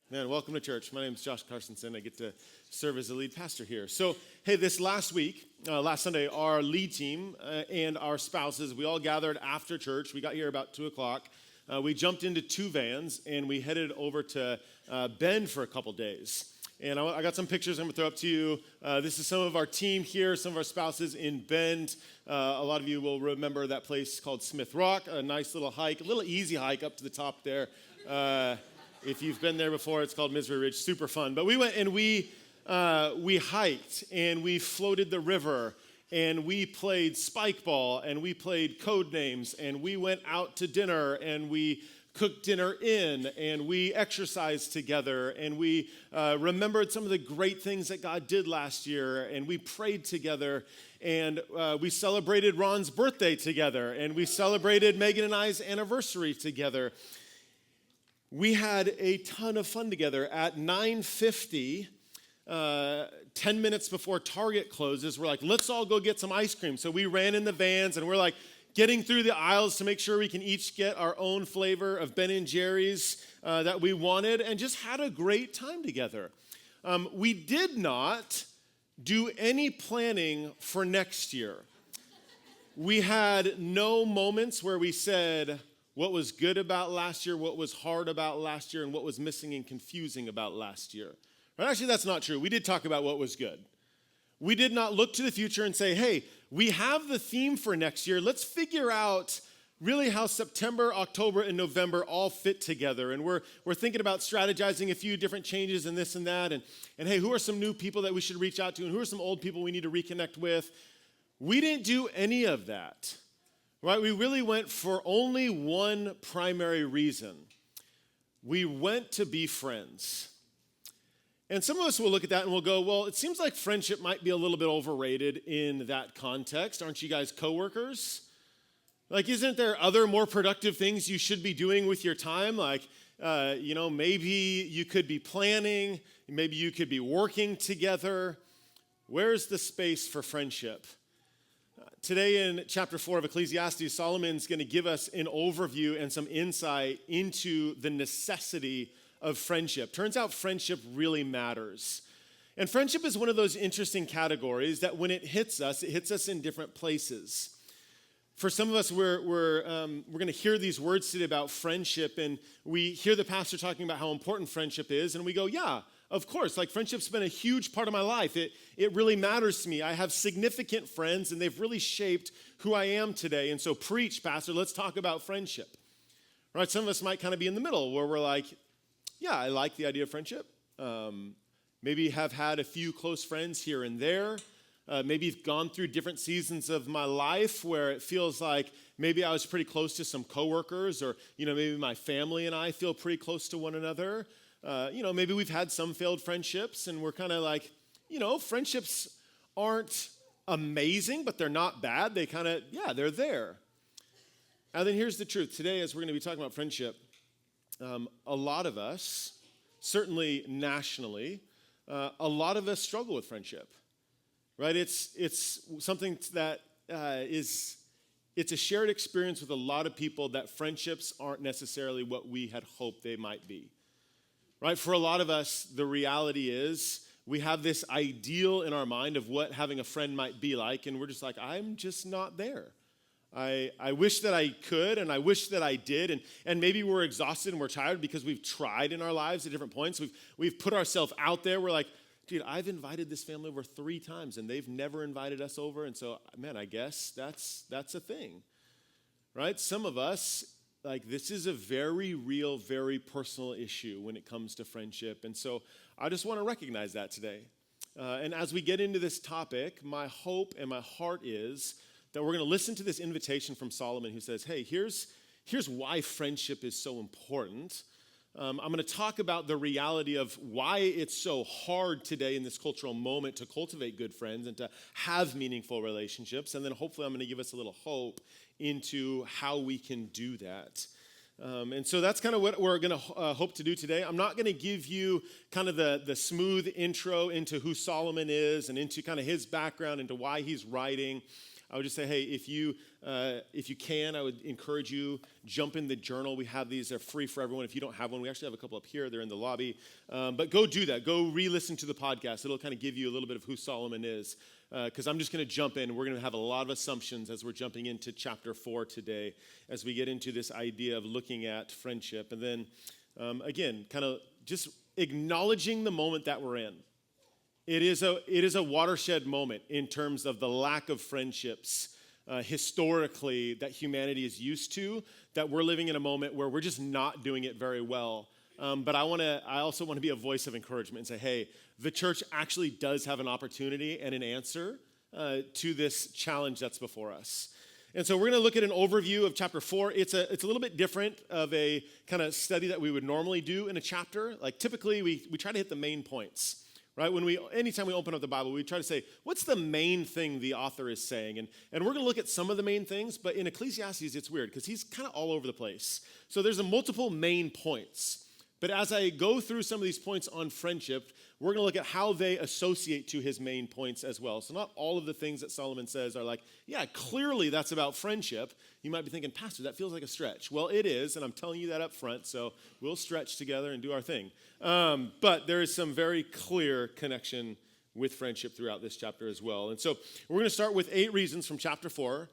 Man, welcome to church. My name is Josh Carstensen. I get to serve as the lead pastor here. So, hey, this last week, last Sunday, our lead team and our spouses, we all gathered after church. We got here about 2 o'clock. We jumped into 2 vans, and we headed over to Bend for a couple days. And I got some pictures I'm going to throw up to you. This is some of our team here, some of our spouses in Bend. A lot of you will remember that place called Smith Rock, a nice little hike, a little easy hike up to the top there. If you've been there before, it's called Misery Ridge, super fun. But we went and we hiked, and we floated the river, and we played spike ball, and we played code names, and we went out to dinner, and we cooked dinner in, and we exercised together, and we remembered some of the great things that God did last year, and we prayed together, and we celebrated Ron's birthday together, and we celebrated Megan and I's anniversary together. We had a ton of fun together. At 9:50, 10 minutes before Target closes, we're like, let's all go get some ice cream. So we ran in the vans, and we're like getting through the aisles to make sure we can each get our own flavor of Ben & Jerry's that we wanted, and just had a great time together. We did not do any planning for next year. We had no moments where we said what was good about last year, what was hard about last year, and what was missing and confusing about last year. But actually, that's not true. We did talk about what was good. We did not look to the future and say, hey, we have the theme for next year. Let's figure out really how September, October, and November all fit together. And we're thinking about strategizing a few different changes and this and that. And hey, who are some new people that we should reach out to? And who are some old people we need to reconnect with? We didn't do any of that. Right? We really went for only one primary reason. We went to be friends. And some of us will look at that and we'll go, well, it seems like friendship might be a little bit overrated in that context. Aren't you guys coworkers? Like, isn't there other more productive things you should be doing with your time? Like, maybe you could be planning, maybe you could be working together. Where's the space for friendship? Today in chapter 4 of Ecclesiastes, Solomon's going to give us an overview and some insight into the necessity of friendship. Turns out friendship really matters. And friendship is one of those interesting categories that when it hits us in different places. For some of us, we're going to hear these words today about friendship, and we hear the pastor talking about how important friendship is, and we go, yeah, of course, like friendship's been a huge part of my life. It really matters to me. I have significant friends, and they've really shaped who I am today. And so preach, pastor, let's talk about friendship. Right? Some of us might kind of be in the middle where we're like, yeah, I like the idea of friendship. Maybe have had a few close friends here and there. Maybe gone through different seasons of my life where it feels like maybe I was pretty close to some coworkers, or maybe my family and I feel pretty close to one another. Maybe we've had some failed friendships, and we're kind of like, friendships aren't amazing, but they're not bad. They kind of, they're there. And then here's the truth. Today, as we're going to be talking about friendship, a lot of us, certainly nationally, a lot of us struggle with friendship, right? It's something that it's a shared experience with a lot of people that friendships aren't necessarily what we had hoped they might be. Right? For a lot of us, the reality is we have this ideal in our mind of what having a friend might be like, and we're just like, I'm just not there. I wish that I could, and I wish that I did, and maybe we're exhausted and we're tired because we've tried in our lives at different points. We've put ourselves out there. We're like, dude, I've invited this family over 3 times, and they've never invited us over, and so, man, I guess that's a thing. Right? Some of us, like, this is a very real, very personal issue when it comes to friendship. And so I just want to recognize that today. And as we get into this topic, my hope and my heart is that we're going to listen to this invitation from Solomon who says, hey, here's why friendship is so important. I'm going to talk about the reality of why it's so hard today in this cultural moment to cultivate good friends and to have meaningful relationships. And then hopefully I'm going to give us a little hope into how we can do that. And so that's kind of what we're going to hope to do today. I'm not going to give you kind of the smooth intro into who Solomon is and into kind of his background, into why he's writing. I would just say, hey, if you can, I would encourage you, jump in the journal. We have these. They're free for everyone. If you don't have one, we actually have a couple up here. They're in the lobby. But go do that. Go re-listen to the podcast. It'll kind of give you a little bit of who Solomon is. Because I'm just going to jump in. We're going to have a lot of assumptions as we're jumping into chapter 4 today, as we get into this idea of looking at friendship. And then, again, kind of just acknowledging the moment that we're in. It is a watershed moment in terms of the lack of friendships historically that humanity is used to, that we're living in a moment where we're just not doing it very well. But I also want to be a voice of encouragement and say, hey, the church actually does have an opportunity and an answer to this challenge that's before us. And so we're going to look at an overview of chapter 4. It's a little bit different of a kind of study that we would normally do in a chapter. Like typically we try to hit the main points, right? Anytime we open up the Bible, we try to say, what's the main thing the author is saying? And we're going to look at some of the main things, but in Ecclesiastes, it's weird because he's kind of all over the place. So there's multiple main points. But as I go through some of these points on friendship, we're going to look at how they associate to his main points as well. So not all of the things that Solomon says are like, yeah, clearly that's about friendship. You might be thinking, Pastor, that feels like a stretch. Well, it is, and I'm telling you that up front, so we'll stretch together and do our thing. But there is some very clear connection with friendship throughout this chapter as well. And so we're going to start with 8 reasons from chapter 4,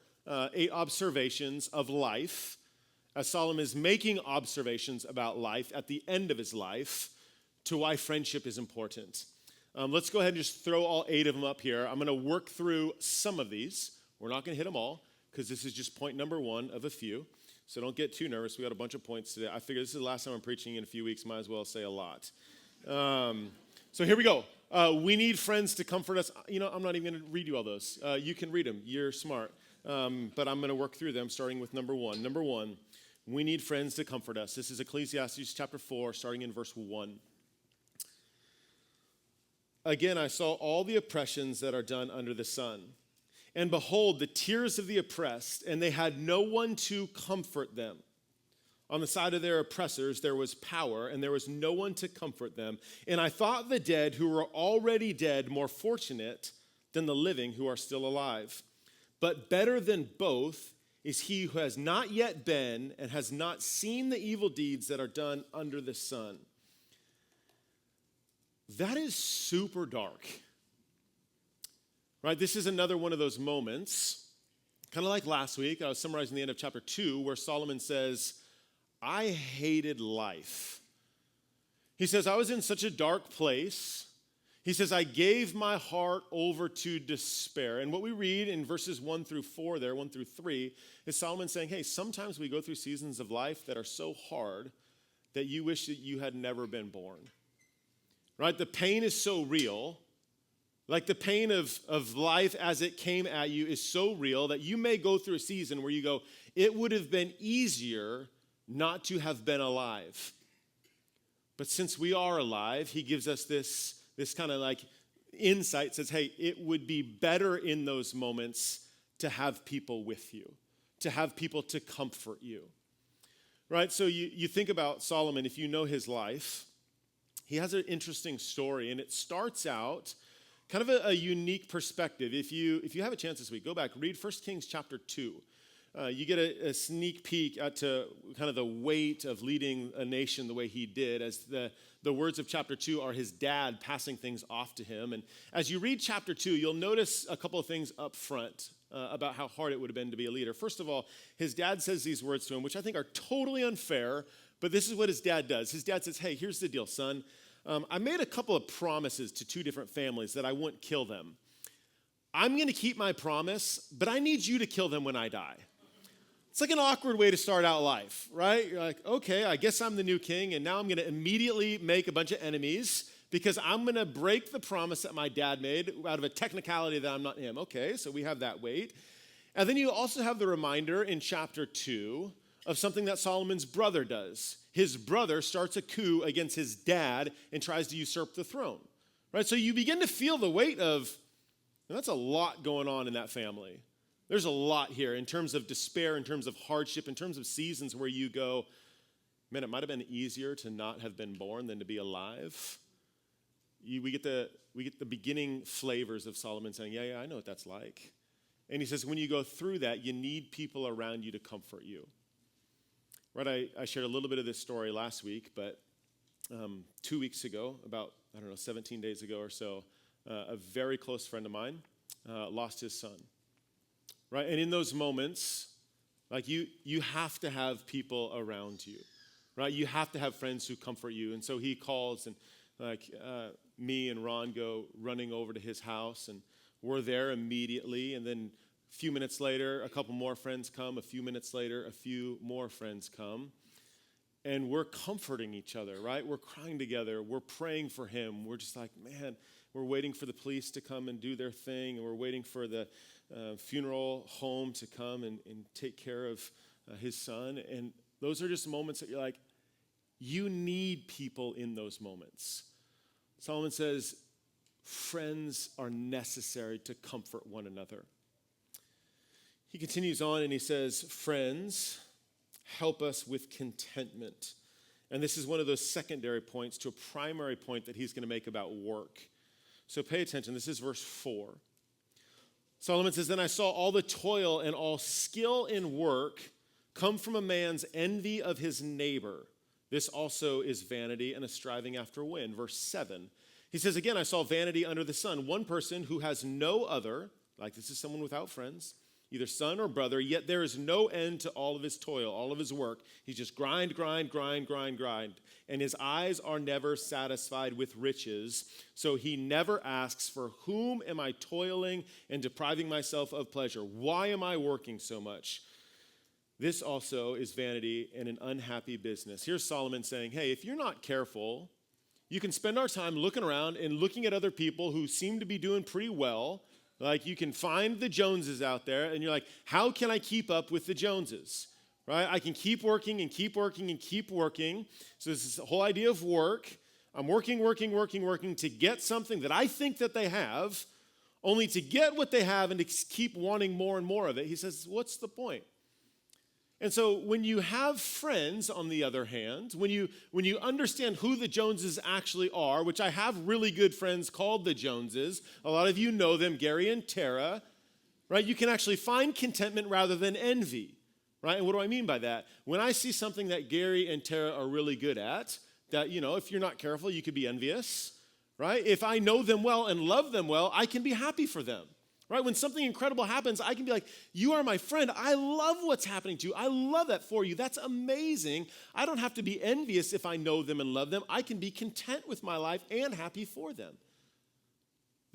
8 observations of life, as Solomon is making observations about life at the end of his life to why friendship is important. Let's go ahead and just throw all 8 of them up here. I'm going to work through some of these. We're not going to hit them all because this is just point number 1 of a few. So don't get too nervous. We got a bunch of points today. I figure this is the last time I'm preaching in a few weeks. Might as well say a lot. So here we go. We need friends to comfort us. I'm not even going to read you all those. You can read them. You're smart. But I'm going to work through them starting with number 1. Number 1. We need friends to comfort us. This is Ecclesiastes chapter 4, starting in verse 1. Again, I saw all the oppressions that are done under the sun. And behold, the tears of the oppressed, and they had no one to comfort them. On the side of their oppressors there was power, and there was no one to comfort them. And I thought the dead who were already dead more fortunate than the living who are still alive. But better than both is he who has not yet been and has not seen the evil deeds that are done under the sun. That is super dark, right? This is another one of those moments, kind of like last week. I was summarizing the end of chapter 2, where Solomon says, I hated life. He says, I was in such a dark place. He says, I gave my heart over to despair. And what we read in verses 1 through 4 there, 1 through 3, is Solomon saying, hey, sometimes we go through seasons of life that are so hard that you wish that you had never been born. Right? The pain is so real. Like the pain of life as it came at you is so real that you may go through a season where you go, it would have been easier not to have been alive. But since we are alive, he gives us this kind of like insight, says, hey, it would be better in those moments to have people with you, to have people to comfort you, right? So you think about Solomon, if you know his life, he has an interesting story, and it starts out kind of a unique perspective. If you have a chance this week, go back, read 1 Kings chapter 2. You get a sneak peek at to kind of the weight of leading a nation the way he did, as the words of chapter 2 are his dad passing things off to him. And as you read chapter 2, you'll notice a couple of things up front about how hard it would have been to be a leader. First of all, his dad says these words to him, which I think are totally unfair, but this is what his dad does. His dad says, hey, here's the deal, son. I made a couple of promises to 2 different families that I wouldn't kill them. I'm going to keep my promise, but I need you to kill them when I die. It's like an awkward way to start out life, right? You're like, okay, I guess I'm the new king, and now I'm going to immediately make a bunch of enemies because I'm going to break the promise that my dad made out of a technicality that I'm not him. Okay, so we have that weight. And then you also have the reminder in chapter 2 of something that Solomon's brother does. His brother starts a coup against his dad and tries to usurp the throne, right? So you begin to feel the weight of, and that's a lot going on in that family. There's a lot here in terms of despair, in terms of hardship, in terms of seasons where you go, man, it might have been easier to not have been born than to be alive. We get the beginning flavors of Solomon saying, yeah, I know what that's like. And he says, when you go through that, you need people around you to comfort you. Right, I shared a little bit of this story last week, but 2 weeks ago, about, 17 days ago or so, a very close friend of mine lost his son. Right, and in those moments, like you have to have people around you. Right, you have to have friends who comfort you. And so he calls, and me and Ron go running over to his house, and we're there immediately. And then a few minutes later, a couple more friends come. A few minutes later, a few more friends come. And we're comforting each other, right? We're crying together. We're praying for him. We're just like, man, we're waiting for the police to come and do their thing. And we're waiting for the funeral home to come and take care of his son. And those are just moments that you're like, you need people in those moments. Solomon says, friends are necessary to comfort one another. He continues on and he says, friends help us with contentment. And this is one of those secondary points to a primary point that he's going to make about work. So pay attention. This is verse 4. Solomon says, then I saw all the toil and all skill in work come from a man's envy of his neighbor. This also is vanity and a striving after wind. Verse 7. He says, again, I saw vanity under the sun. One person who has no other, like this is someone without friends, either son or brother, yet there is no end to all of his toil, all of his work. He's just grind. And his eyes are never satisfied with riches. So he never asks, for whom am I toiling and depriving myself of pleasure? Why am I working so much? This also is vanity and an unhappy business. Here's Solomon saying, hey, if you're not careful, you can spend our time looking around and looking at other people who seem to be doing pretty well. Like you can find the Joneses out there and you're like, how can I keep up with the Joneses? Right? I can keep working and keep working and keep working. So this is the whole idea of work. I'm working to get something that I think that they have, only to get what they have and to keep wanting more and more of it. He says, what's the point? And so when you have friends, on the other hand, when you understand who the Joneses actually are, which I have really good friends called the Joneses, a lot of you know them, Gary and Tara, right? You can actually find contentment rather than envy, right? And what do I mean by that? When I see something that Gary and Tara are really good at, that, if you're not careful, you could be envious, right? If I know them well and love them well, I can be happy for them. Right? When something incredible happens, I can be like, you are my friend. I love what's happening to you. I love that for you. That's amazing. I don't have to be envious if I know them and love them. I can be content with my life and happy for them.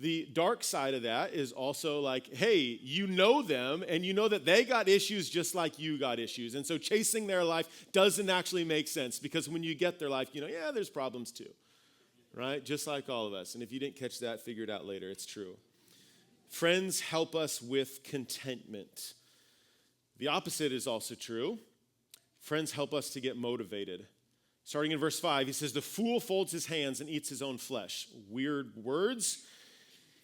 The dark side of that is also like, hey, you know them and you know that they got issues just like you got issues. And so chasing their life doesn't actually make sense because when you get their life, yeah, there's problems too. Right? Just like all of us. And if you didn't catch that, figure it out later. It's true. Friends help us with contentment. The opposite is also true. Friends help us to get motivated. Starting in verse 5, he says, the fool folds his hands and eats his own flesh. Weird words.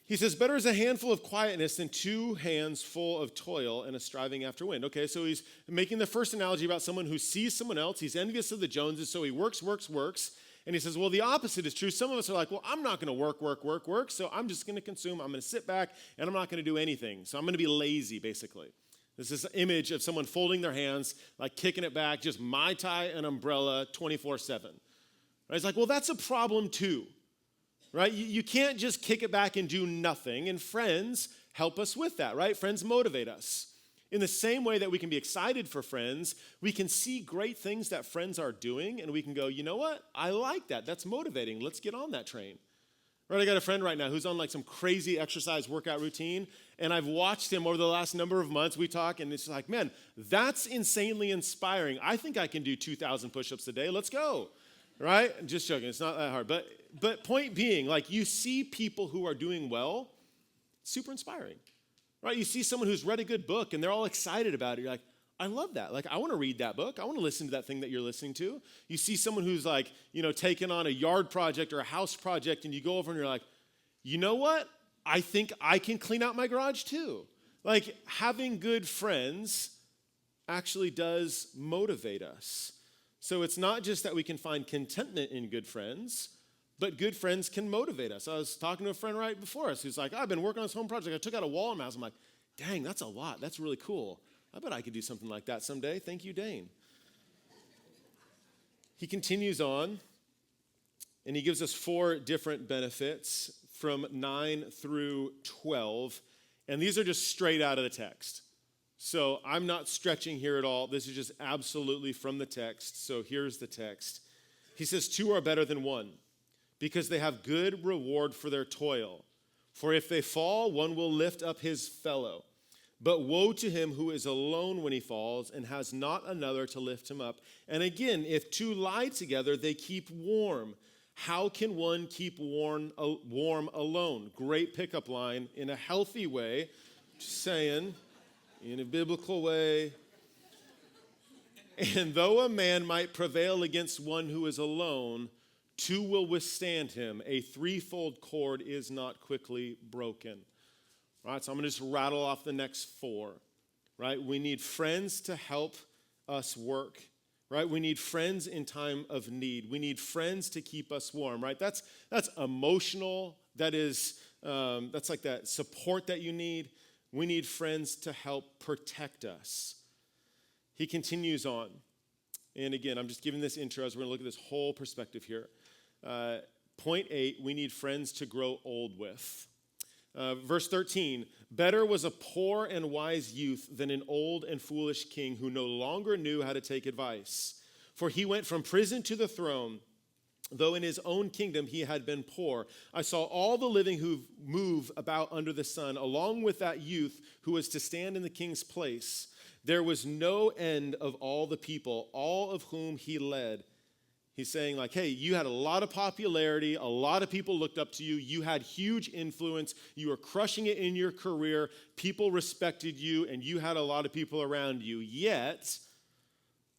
He says, better is a handful of quietness than 2 hands full of toil and a striving after wind. Okay, so he's making the first analogy about someone who sees someone else. He's envious of the Joneses, so he works. And he says, well, the opposite is true. Some of us are like, well, I'm not going to work, so I'm just going to consume. I'm going to sit back, and I'm not going to do anything. So I'm going to be lazy, basically. This is an image of someone folding their hands, like kicking it back, just Mai Tai and umbrella 24/7. Right? It's like, well, that's a problem too. Right? You can't just kick it back and do nothing, and friends help us with that, right? Friends motivate us. In the same way that we can be excited for friends, we can see great things that friends are doing, and we can go, you know what? I like that. That's motivating. Let's get on that train. Right? I got a friend right now who's on like some crazy exercise workout routine, and I've watched him over the last number of months. We talk, and it's like, man, that's insanely inspiring. I think I can do 2,000 push-ups a day. Let's go. Right? I'm just joking. It's not that hard. But point being, like you see people who are doing well, super inspiring. Right? You see someone who's read a good book and they're all excited about it. You're like, I love that. Like, I want to read that book. I want to listen to that thing that you're listening to. You see someone who's like, taking on a yard project or a house project and you go over and you're like, you know what? I think I can clean out my garage too. Like, having good friends actually does motivate us. So it's not just that we can find contentment in good friends, but good friends can motivate us. I was talking to a friend right before us who's like, I've been working on this home project. I took out a wall in my house. I'm like, Dang, that's a lot. That's really cool. I bet I could do something like that someday. Thank you, Dane. He continues on, and he gives us 4 different benefits from 9 through 12, and these are just straight out of the text. So I'm not stretching here at all. This is just absolutely from the text. So here's the text. He says, 2 are better than 1, because they have good reward for their toil. For if they fall, one will lift up his fellow. But woe to him who is alone when he falls and has not another to lift him up. And again, if 2 lie together, they keep warm. How can one keep warm alone? Great pickup line in a healthy way. Just saying, in a biblical way. And though a man might prevail against one who is alone, 2 will withstand him. A threefold cord is not quickly broken. All right, so I'm going to just rattle off the next 4. Right, we need friends to help us work. Right, we need friends in time of need. We need friends to keep us warm. Right, that's emotional. That's like that support that you need. We need friends to help protect us. He continues on. And again, I'm just giving this intro as we're going to look at this whole perspective here. Point 8, we need friends to grow old with. Verse 13, better was a poor and wise youth than an old and foolish king who no longer knew how to take advice. For he went from prison to the throne, though in his own kingdom he had been poor. I saw all the living who move about under the sun, along with that youth who was to stand in the king's place. There was no end of all the people, all of whom he led. He's saying like, hey, you had a lot of popularity. A lot of people looked up to you. You had huge influence. You were crushing it in your career. People respected you, and you had a lot of people around you. Yet,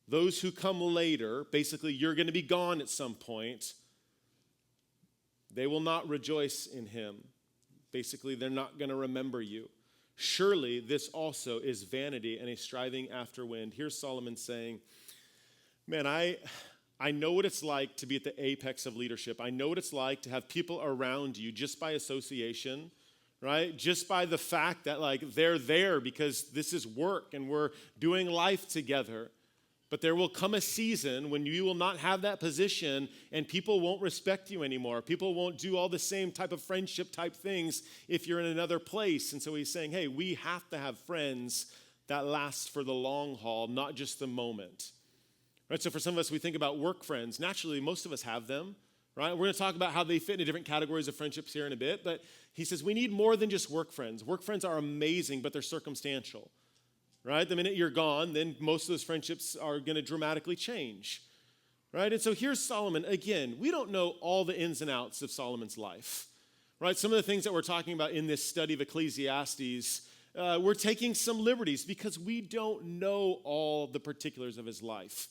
those who come later, basically you're going to be gone at some point, they will not rejoice in him. Basically, they're not going to remember you. Surely this also is vanity and a striving after wind. Here's Solomon saying, man, I know what it's like to be at the apex of leadership. I know what it's like to have people around you just by association, right? Just by the fact that like they're there because this is work and we're doing life together. But there will come a season when you will not have that position and people won't respect you anymore. People won't do all the same type of friendship type things if you're in another place. And so he's saying, hey, we have to have friends that last for the long haul, not just the moment. Right, so for some of us, we think about work friends. Naturally, most of us have them, right? We're going to talk about how they fit into different categories of friendships here in a bit, but he says we need more than just work friends. Work friends are amazing, but they're circumstantial, right? The minute you're gone, then most of those friendships are going to dramatically change, right? And so here's Solomon. Again, we don't know all the ins and outs of Solomon's life, right? Some of the things that we're talking about in this study of Ecclesiastes, we're taking some liberties because we don't know all the particulars of his life.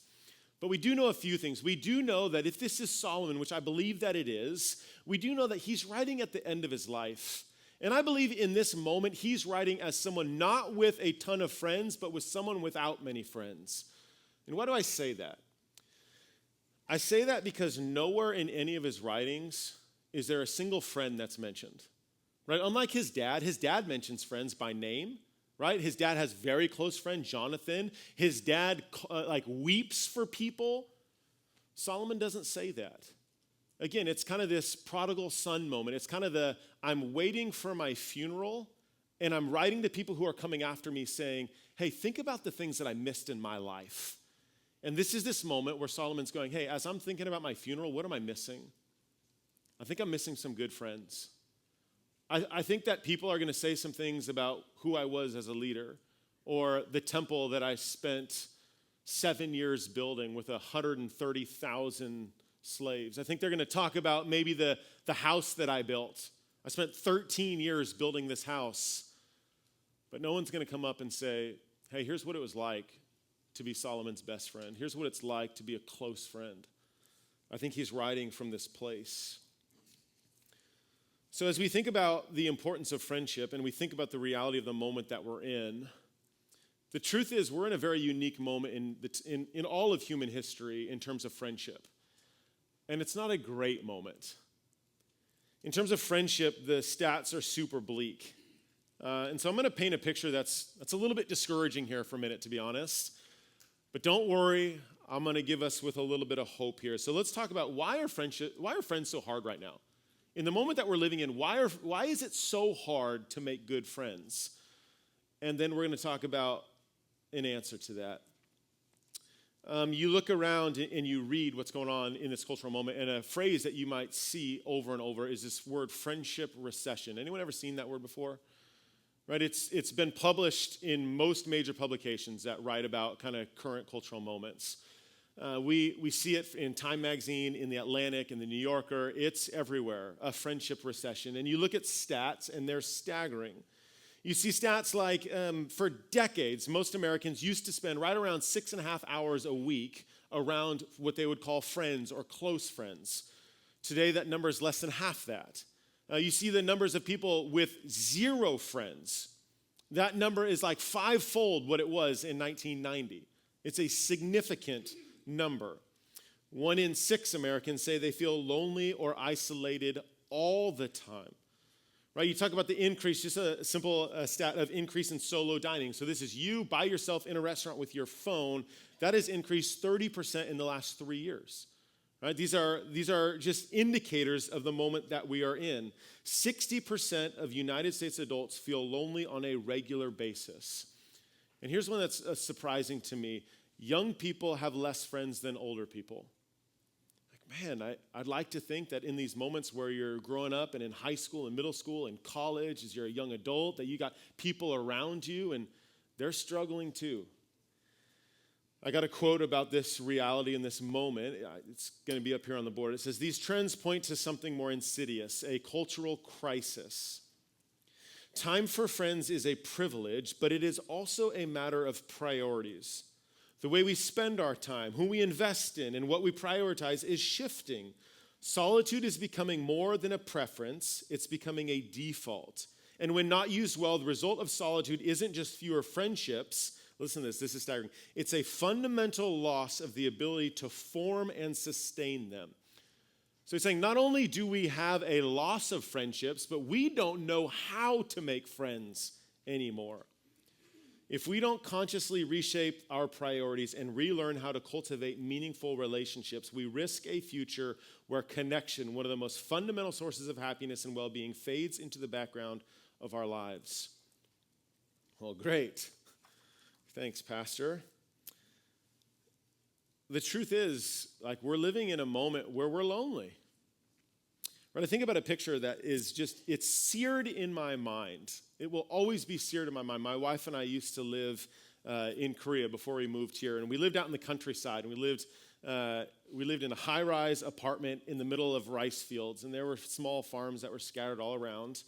But we do know a few things. We do know that if this is Solomon, which I believe that it is, we do know that he's writing at the end of his life. And I believe in this moment, he's writing as someone not with a ton of friends, but with someone without many friends. And why do I say that? I say that because nowhere in any of his writings is there a single friend that's mentioned. Right? Unlike his dad mentions friends by name. Right? His dad has very close friend, Jonathan. His dad weeps for people. Solomon doesn't say that. Again, it's kind of this prodigal son moment. It's kind of I'm waiting for my funeral, and I'm writing to people who are coming after me saying, hey, think about the things that I missed in my life. And this is this moment where Solomon's going, hey, as I'm thinking about my funeral, what am I missing? I think I'm missing some good friends. I think that people are going to say some things about who I was as a leader or the temple that I spent 7 years building with 130,000 slaves. I think they're going to talk about maybe the house that I built. I spent 13 years building this house. But no one's going to come up and say, hey, here's what it was like to be Solomon's best friend. Here's what it's like to be a close friend. I think he's writing from this place. So as we think about the importance of friendship and we think about the reality of the moment that we're in, the truth is we're in a very unique moment in all of human history in terms of friendship. And it's not a great moment. In terms of friendship, the stats are super bleak. And so I'm going to paint a picture that's a little bit discouraging here for a minute, to be honest. But don't worry, I'm going to give us with a little bit of hope here. So let's talk about why are friends so hard right now? In the moment that we're living in, why is it so hard to make good friends? And then we're going to talk about an answer to that. You look around and you read what's going on in this cultural moment, and a phrase that you might see over and over is this word friendship recession. Anyone ever seen that word before? Right? It's been published in most major publications that write about kind of current cultural moments. We see it in Time Magazine, in The Atlantic, in The New Yorker. It's everywhere, a friendship recession. And you look at stats, and they're staggering. You see stats like for decades, most Americans used to spend right around 6.5 hours a week around what they would call friends or close friends. Today, that number is less than half that. You see the numbers of people with 0 friends. That number is like 5-fold what it was in 1990. It's a significant number. 1 in 6 Americans say they feel lonely or isolated all the time. Right? You talk about the increase, just a simple stat of increase in solo dining. So this is you by yourself in a restaurant with your phone. That has increased 30% in the last 3 years. Right? These are just indicators of the moment that we are in. 60% of United States adults feel lonely on a regular basis. And here's one that's surprising to me. Young people have less friends than older people. Like, man, I'd like to think that in these moments where you're growing up and in high school and middle school and college, as you're a young adult, that you got people around you and they're struggling too. I got a quote about this reality in this moment. It's going to be up here on the board. It says, "These trends point to something more insidious, a cultural crisis. Time for friends is a privilege, but it is also a matter of priorities. The way we spend our time, who we invest in, and what we prioritize is shifting. Solitude is becoming more than a preference, it's becoming a default. And when not used well, the result of solitude isn't just fewer friendships. Listen to this is staggering. It's a fundamental loss of the ability to form and sustain them." So he's saying not only do we have a loss of friendships, but we don't know how to make friends anymore. If we don't consciously reshape our priorities and relearn how to cultivate meaningful relationships, we risk a future where connection, one of the most fundamental sources of happiness and well-being, fades into the background of our lives. Well, great. Thanks, Pastor. The truth is, like, we're living in a moment where we're lonely. Right? I think about a picture that is just, it's seared in my mind. It will always be seared in my mind. My wife and I used to live in Korea before we moved here, and we lived out in the countryside, and we lived in a high-rise apartment in the middle of rice fields, and there were small farms that were scattered all around.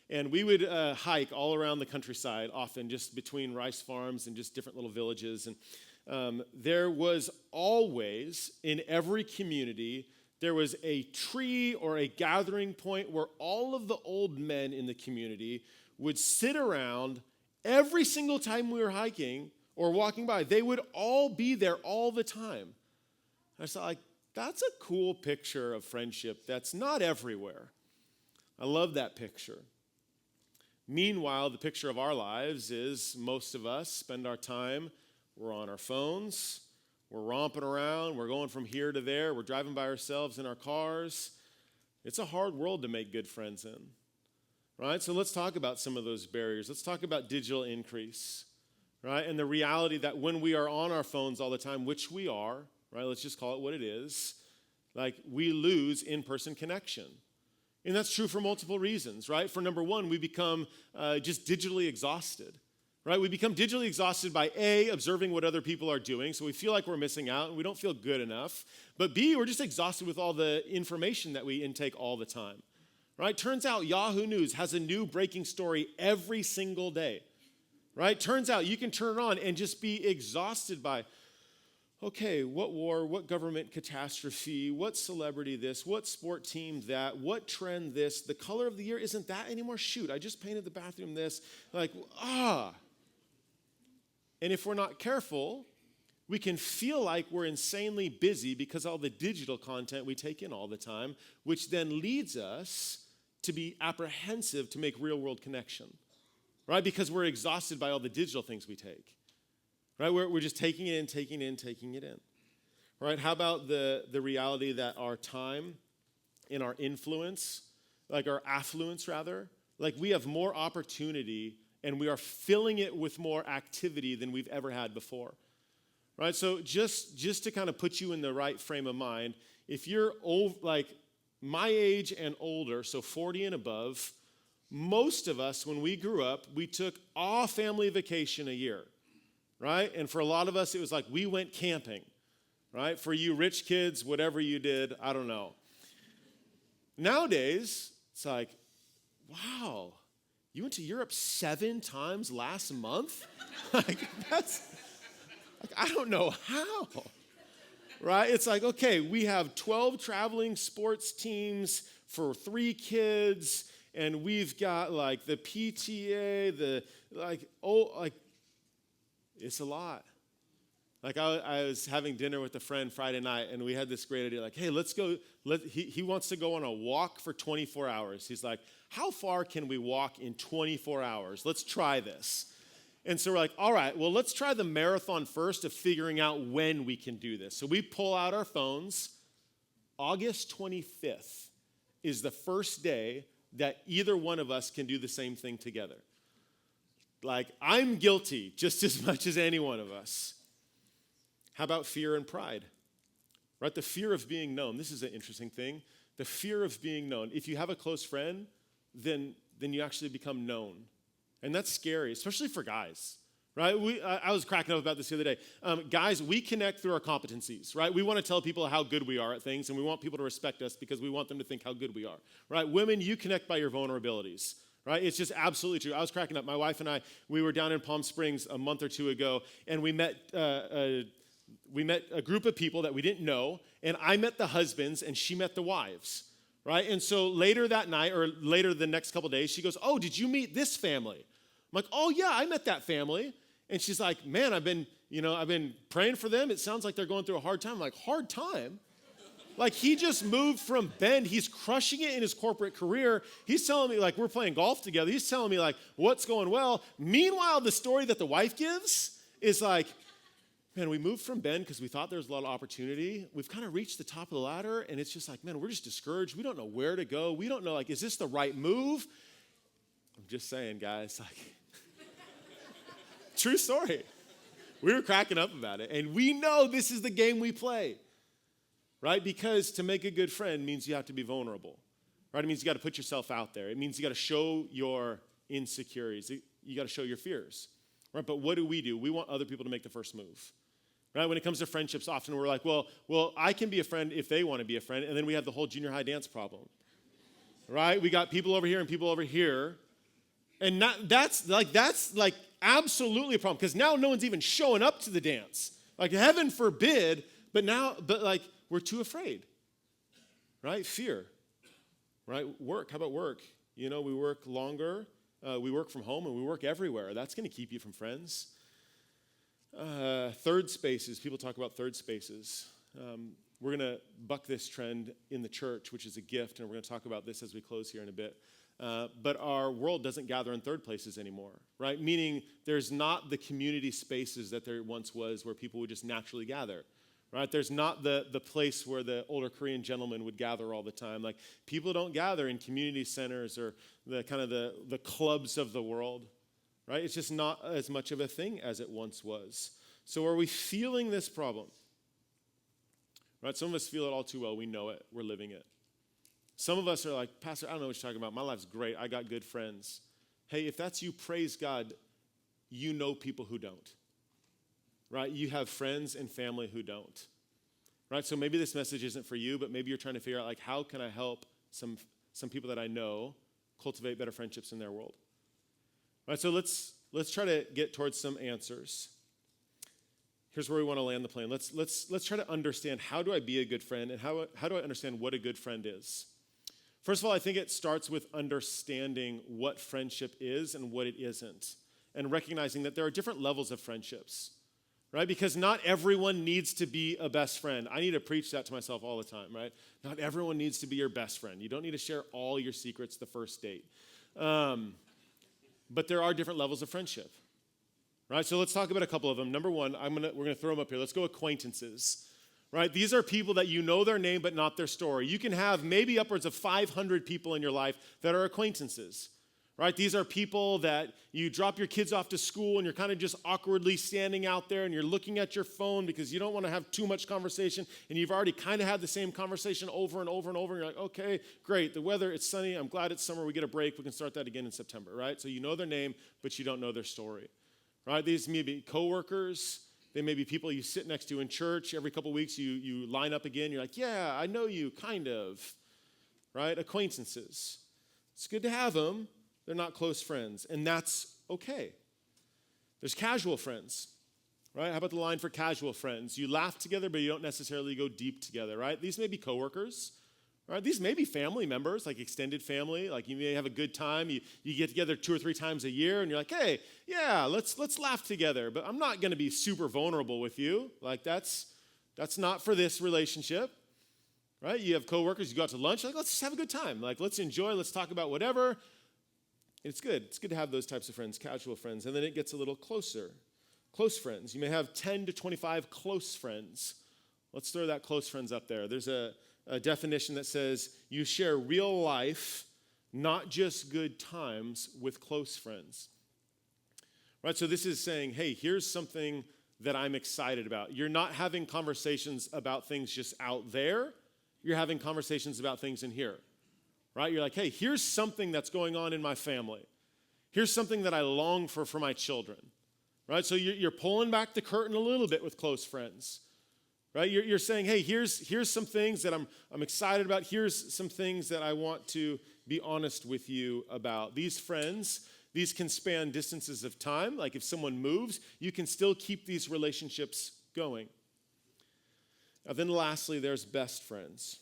And we would hike all around the countryside, often just between rice farms and just different little villages. And there was always, in every community, there was a tree or a gathering point where all of the old men in the community would sit around every single time we were hiking or walking by. They would all be there all the time. I thought, like, that's a cool picture of friendship that's not everywhere. I love that picture. Meanwhile, the picture of our lives is most of us spend our time, we're on our phones, we're romping around, we're going from here to there, we're driving by ourselves in our cars. It's a hard world to make good friends in, right? So let's talk about some of those barriers. Let's talk about digital increase, right? And the reality that when we are on our phones all the time, which we are, right? Let's just call it what it is, like, we lose in-person connection. And that's true for multiple reasons, right? For number one, we become just digitally exhausted, right? We become digitally exhausted by A, observing what other people are doing, so we feel like we're missing out and we don't feel good enough. But B, we're just exhausted with all the information that we intake all the time, right? Turns out Yahoo News has a new breaking story every single day, right? Turns out you can turn it on and just be exhausted by, okay, what war, what government catastrophe, what celebrity this, what sport team that, what trend this, the color of the year isn't that anymore. Shoot, I just painted the bathroom this. Like, And if we're not careful, we can feel like we're insanely busy because of all the digital content we take in all the time, which then leads us to be apprehensive to make real-world connection. right? Because we're exhausted by all the digital things we take, right? We're just taking it in, taking it in, taking it in, right? How about the reality that our time and our influence, like our affluence rather, like we have more opportunity and we are filling it with more activity than we've ever had before, right? So just to kind of put you in the right frame of mind, if you're old, like my age and older, so 40 and above, most of us, when we grew up, we took a family vacation a year, right? And for a lot of us, it was like we went camping, right? For you rich kids, whatever you did, I don't know. Nowadays, it's like, wow, you went to Europe 7 times last month? Like, I don't know how, right? It's like, okay, we have 12 traveling sports teams for 3 kids, and we've got like the PTA, it's a lot. Like I was having dinner with a friend Friday night, and we had this great idea, like, hey, let's go. He wants to go on a walk for 24 hours. He's like, how far can we walk in 24 hours? Let's try this. And so we're like, all right, well, let's try the marathon first of figuring out when we can do this. So we pull out our phones. August 25th is the first day that either one of us can do the same thing together. Like, I'm guilty just as much as any one of us. How about fear and pride? Right? The fear of being known. This is an interesting thing. The fear of being known. If you have a close friend, then you actually become known. And that's scary, especially for guys. Right? I was cracking up about this the other day. Guys, we connect through our competencies, right? We want to tell people how good we are at things, and we want people to respect us because we want them to think how good we are, right? Women, you connect by your vulnerabilities, right? It's just absolutely true. I was cracking up. My wife and I, we were down in Palm Springs a month or 2 ago, and we met a group of people that we didn't know, and I met the husbands, and she met the wives, right? And so later that night, or later the next couple days, she goes, oh, did you meet this family? I'm like, oh, yeah, I met that family. And she's like, man, I've been praying for them. It sounds like they're going through a hard time. I'm like, hard time? Like, he just moved from Bend. He's crushing it in his corporate career. He's telling me, like, we're playing golf together. He's telling me, like, what's going well. Meanwhile, the story that the wife gives is like, man, we moved from Bend because we thought there was a lot of opportunity. We've kind of reached the top of the ladder, and it's just like, man, we're just discouraged. We don't know where to go. We don't know, like, is this the right move? I'm just saying, guys, like, true story. We were cracking up about it. And we know this is the game we play, right? Because to make a good friend means you have to be vulnerable, right? It means you got to put yourself out there. It means you got to show your insecurities. You got to show your fears, right? But what do? We want other people to make the first move, right? When it comes to friendships, often we're like, well, I can be a friend if they want to be a friend. And then we have the whole junior high dance problem, right? We got people over here and people over here. And that's like absolutely a problem, because now no one's even showing up to the dance. Like, heaven forbid, but like we're too afraid, right? Fear, right? Work. How about work? You know, we work longer. We work from home, and we work everywhere. That's going to keep you from friends. Third spaces. People talk about third spaces. We're going to buck this trend in the church, which is a gift, and we're going to talk about this as we close here in a bit. But our world doesn't gather in third places anymore, right? Meaning there's not the community spaces that there once was where people would just naturally gather, right? There's not the place where the older Korean gentlemen would gather all the time. Like, people don't gather in community centers or the kind of the clubs of the world, right? It's just not as much of a thing as it once was. So are we feeling this problem? Right? Some of us feel it all too well. We know it. We're living it. Some of us are like, Pastor, I don't know what you're talking about. My life's great. I got good friends. Hey, if that's you, praise God, you know people who don't, right? You have friends and family who don't, right? So maybe this message isn't for you, but maybe you're trying to figure out, like, how can I help some people that I know cultivate better friendships in their world, right? So let's try to get towards some answers. Here's where we want to land the plane. Let's try to understand, how do I be a good friend, and how do I understand what a good friend is? First of all, I think it starts with understanding what friendship is and what it isn't, and recognizing that there are different levels of friendships, right? Because not everyone needs to be a best friend. I need to preach that to myself all the time, right? Not everyone needs to be your best friend. You don't need to share all your secrets the first date. but there are different levels of friendship, right? So let's talk about a couple of them. Number one, we're gonna throw them up here. Let's go acquaintances, right? These are people that you know their name but not their story. You can have maybe upwards of 500 people in your life that are acquaintances, right? These are people that you drop your kids off to school and you're kind of just awkwardly standing out there and you're looking at your phone because you don't want to have too much conversation and you've already kind of had the same conversation over and over and over and you're like, okay, great, the weather, it's sunny, I'm glad it's summer, we get a break, we can start that again in September, right? So you know their name, but you don't know their story, right? These may be coworkers. They may be people you sit next to in church. Every couple weeks you line up again. You're like, yeah, I know you, kind of, right? Acquaintances. It's good to have them. They're not close friends, and that's okay. There's casual friends, right? How about the line for casual friends? You laugh together, but you don't necessarily go deep together, right? These may be coworkers, right? These may be family members, like extended family. Like you may have a good time. You get together 2 or 3 times a year, and you're like, hey, yeah, let's laugh together. But I'm not going to be super vulnerable with you. Like that's not for this relationship, right? You have coworkers. You go out to lunch. Like let's just have a good time. Like let's enjoy. Let's talk about whatever. It's good. It's good to have those types of friends, casual friends. And then it gets a little closer. Close friends. You may have 10 to 25 close friends. Let's throw that close friends up there. There's a definition that says you share real life, not just good times, with close friends. Right? So this is saying, hey, here's something that I'm excited about. You're not having conversations about things just out there. You're having conversations about things in here. Right? You're like, hey, here's something that's going on in my family. Here's something that I long for my children. Right? So you're pulling back the curtain a little bit with close friends. Right? You're saying, hey, here's some things that I'm excited about. Here's some things that I want to be honest with you about. These friends, these can span distances of time. Like if someone moves, you can still keep these relationships going. Now then lastly, there's best friends.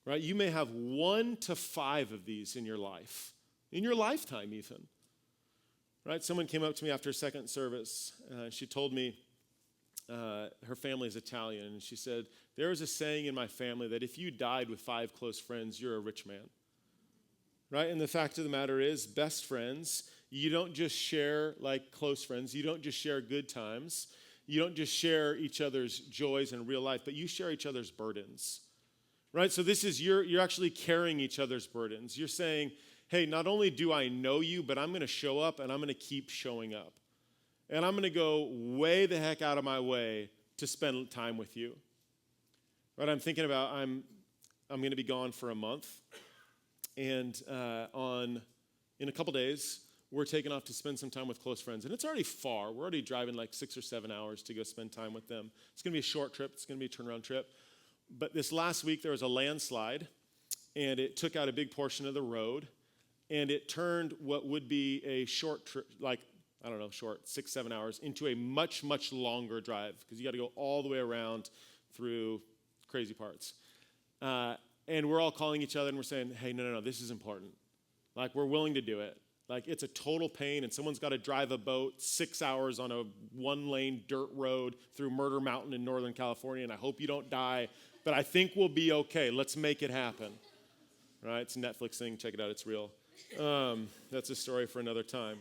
Right? You may have 1 to 5 of these in your life, in your lifetime even. Right? Someone came up to me after second service. She told me her family is Italian, and she said, there is a saying in my family that if you died with 5 close friends, you're a rich man. Right? And the fact of the matter is, best friends, you don't just share like close friends. You don't just share good times. You don't just share each other's joys in real life, but you share each other's burdens. Right? So this is, you're actually carrying each other's burdens. You're saying, hey, not only do I know you, but I'm going to show up and I'm going to keep showing up. And I'm going to go way the heck out of my way to spend time with you. Right? I'm thinking about, I'm going to be gone for a month. And in a couple days, we're taking off to spend some time with close friends. And it's already far. We're already driving like 6 or 7 hours to go spend time with them. It's going to be a short trip. It's going to be a turnaround trip. But this last week, there was a landslide, and it took out a big portion of the road, and it turned what would be a short trip, short, 6, 7 hours, into a much, much longer drive, because you got to go all the way around through crazy parts. And we're all calling each other, and we're saying, hey, no, this is important. Like, we're willing to do it. Like, it's a total pain, and someone's got to drive a boat 6 hours on a 1-lane dirt road through Murder Mountain in Northern California, and I hope you don't die, but I think we'll be okay. Let's make it happen. Right? It's a Netflix thing. Check it out. It's real. That's a story for another time.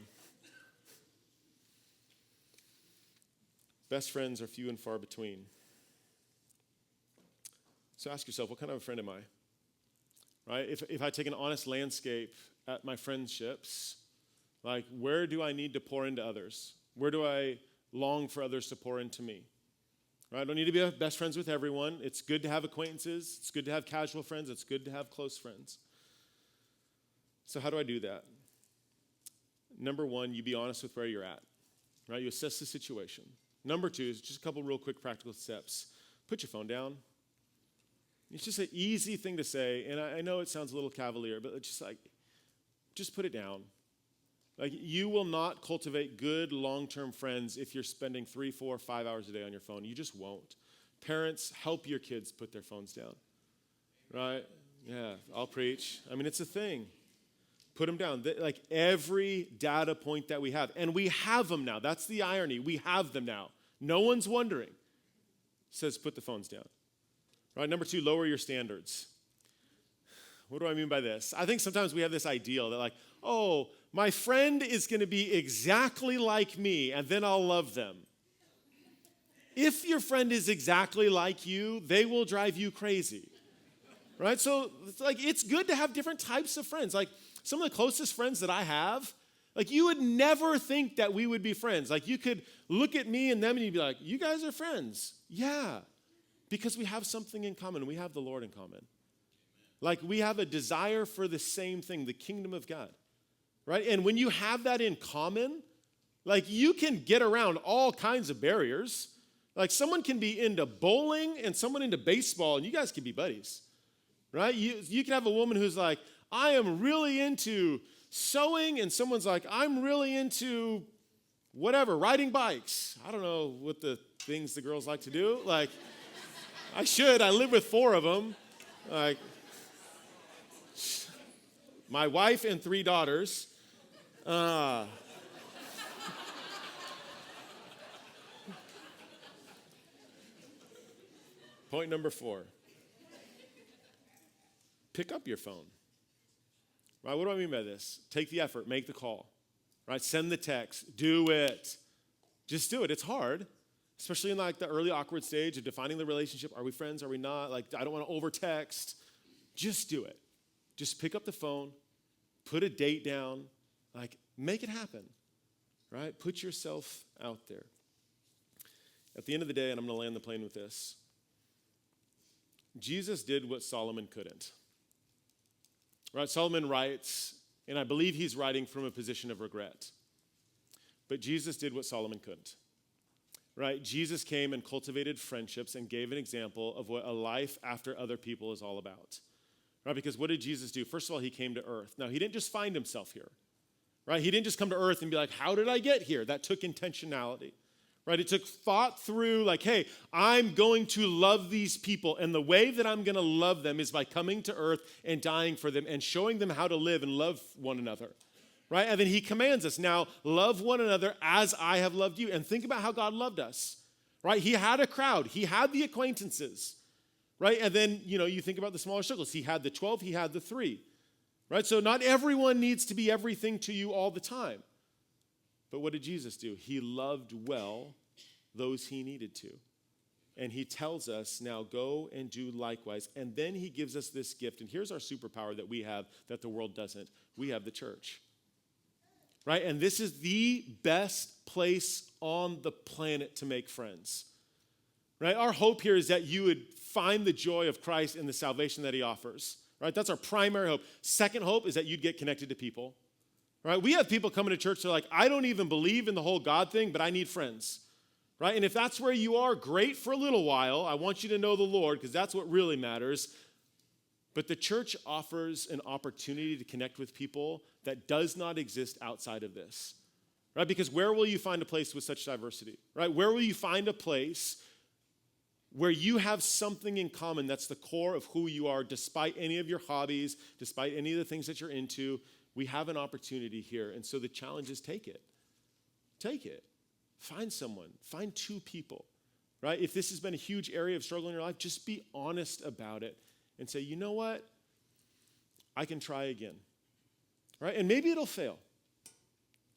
Best friends are few and far between. So ask yourself, what kind of a friend am I? Right? If I take an honest landscape at my friendships, like, where do I need to pour into others? Where do I long for others to pour into me? Right? I don't need to be best friends with everyone. It's good to have acquaintances. It's good to have casual friends. It's good to have close friends. So how do I do that? Number one, you be honest with where you're at. Right? You assess the situation. Number two is just a couple real quick practical steps. Put your phone down. It's just an easy thing to say, and I know it sounds a little cavalier, but it's just put it down. Like, you will not cultivate good long-term friends if you're spending 3, 4, 5 hours a day on your phone. You just won't. Parents, help your kids put their phones down. Right? Yeah, I'll preach. I mean, it's a thing. Put them down. Like, every data point that we have, and we have them now. That's the irony. We have them now. No one's wondering. Says put the phones down. Right? Number two, lower your standards. What do I mean by this? I think sometimes we have this ideal that, like, oh, my friend is going to be exactly like me, and then I'll love them. If your friend is exactly like you, they will drive you crazy, right? So it's good to have different types of friends. Like some of the closest friends that I have, like you would never think that we would be friends. Like you could look at me and them and you'd be like, you guys are friends. Yeah, because we have something in common. We have the Lord in common. Like we have a desire for the same thing, the kingdom of God, right? And when you have that in common, like you can get around all kinds of barriers. Like someone can be into bowling and someone into baseball, and you guys can be buddies, right? You can have a woman who's like, I am really into sewing, and someone's like, I'm really into whatever, riding bikes. I don't know what the things the girls like to do. Like, I live with 4 of them. Like, my wife and 3 daughters. Point number 4. Pick up your phone. Right? What do I mean by this? Take the effort, make the call. Right? Send the text, do it. Just do it. It's hard, especially in like the early awkward stage of defining the relationship. Are we friends? Are we not? Like, I don't want to over text. Just do it. Just pick up the phone, put a date down, like make it happen. Right? Put yourself out there. At the end of the day, and I'm going to land the plane with this, Jesus did what Solomon couldn't. Right? Solomon writes, and I believe he's writing from a position of regret. But Jesus did what Solomon couldn't. Right? Jesus came and cultivated friendships and gave an example of what a life after other people is all about. Right? Because what did Jesus do? First of all, he came to earth. Now, he didn't just find himself here. Right? He didn't just come to earth and be like, how did I get here? That took intentionality. Right? It took thought through like, hey, I'm going to love these people. And the way that I'm going to love them is by coming to earth and dying for them and showing them how to live and love one another. Right? And then he commands us, now love one another as I have loved you. And think about how God loved us. Right? He had a crowd. He had the acquaintances. Right? And then, you think about the smaller circles. He had the 12. He had the 3. Right? So not everyone needs to be everything to you all the time. But what did Jesus do? He loved well those he needed to. And he tells us, now go and do likewise. And then he gives us this gift. And here's our superpower that we have that the world doesn't. We have the church. Right? And this is the best place on the planet to make friends. Right? Our hope here is that you would find the joy of Christ in the salvation that he offers. Right? That's our primary hope. Second hope is that you'd get connected to people. Right? We have people coming to church, they're like, I don't even believe in the whole God thing, but I need friends. Right? And if that's where you are, great for a little while. I want you to know the Lord because that's what really matters. But the church offers an opportunity to connect with people that does not exist outside of this. Right? Because where will you find a place with such diversity? Right? Where will you find a place where you have something in common that's the core of who you are, despite any of your hobbies, despite any of the things that you're into? We have an opportunity here. And so the challenge is take it. Take it. Find someone. Find 2 people. Right? If this has been a huge area of struggle in your life, just be honest about it and say, you know what? I can try again. Right? And maybe it'll fail.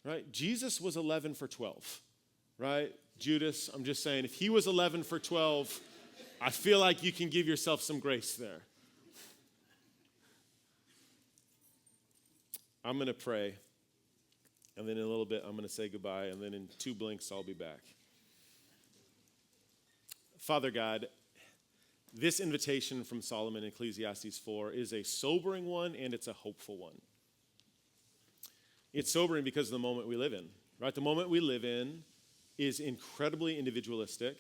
Right? Jesus was 11 for 12. Right? Judas, I'm just saying, if he was 11 for 12, I feel like you can give yourself some grace there. I'm going to pray, and then in a little bit, I'm going to say goodbye, and then in 2 blinks, I'll be back. Father God, this invitation from Solomon in Ecclesiastes 4 is a sobering one, and it's a hopeful one. It's sobering because of the moment we live in, right? The moment we live in is incredibly individualistic,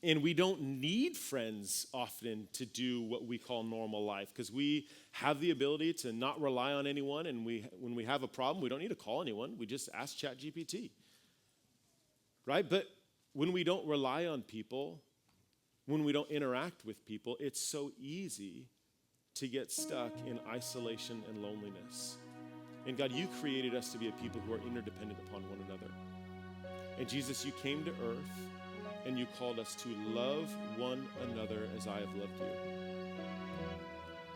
and we don't need friends often to do what we call normal life because we have the ability to not rely on anyone, and when we have a problem, we don't need to call anyone. We just ask ChatGPT, right? But when we don't rely on people, when we don't interact with people, it's so easy to get stuck in isolation and loneliness. And God, you created us to be a people who are interdependent upon one another. And Jesus, you came to earth and you called us to love one another as I have loved you.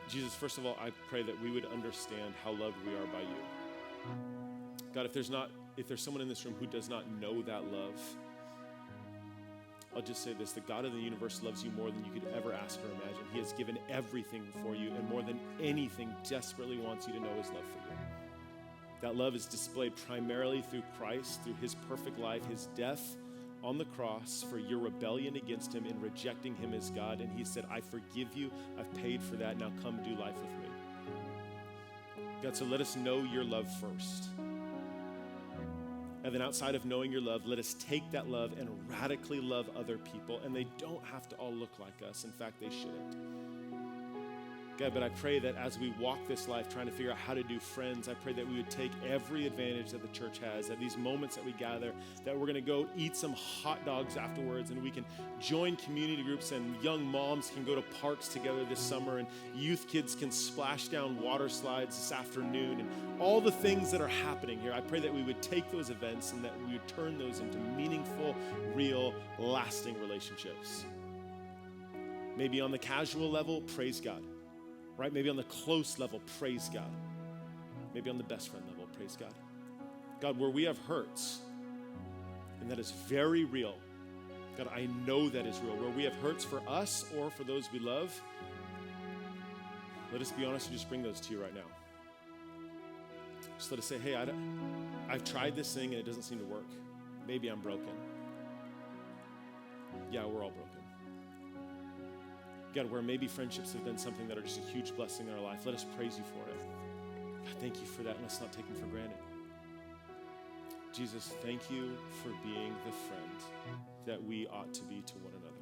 Jesus, first of all, I pray that we would understand how loved we are by you. God, if there's someone in this room who does not know that love, I'll just say this: the God of the universe loves you more than you could ever ask or imagine. He has given everything for you, and more than anything, desperately wants you to know his love for you. That love is displayed primarily through Christ, through his perfect life, his death on the cross for your rebellion against him and rejecting him as God. And he said, I forgive you. I've paid for that. Now come do life with me. God, so let us know your love first. And then outside of knowing your love, let us take that love and radically love other people. And they don't have to all look like us. In fact, they shouldn't. God, but I pray that as we walk this life trying to figure out how to do friends, I pray that we would take every advantage that the church has, at these moments that we gather, that we're going to go eat some hot dogs afterwards, and we can join community groups, and young moms can go to parks together this summer, and youth kids can splash down water slides this afternoon, and all the things that are happening here. I pray that we would take those events and that we would turn those into meaningful, real, lasting relationships. Maybe on the casual level, praise God. Right? Maybe on the close level, praise God. Maybe on the best friend level, praise God. God, where we have hurts, and that is very real. God, I know that is real. Where we have hurts for us or for those we love, let us be honest and just bring those to you right now. Just let us say, hey, I've tried this thing and it doesn't seem to work. Maybe I'm broken. Yeah, we're all broken. God, where maybe friendships have been something that are just a huge blessing in our life, let us praise you for it. God, thank you for that, and let's not take them for granted. Jesus, thank you for being the friend that we ought to be to one another.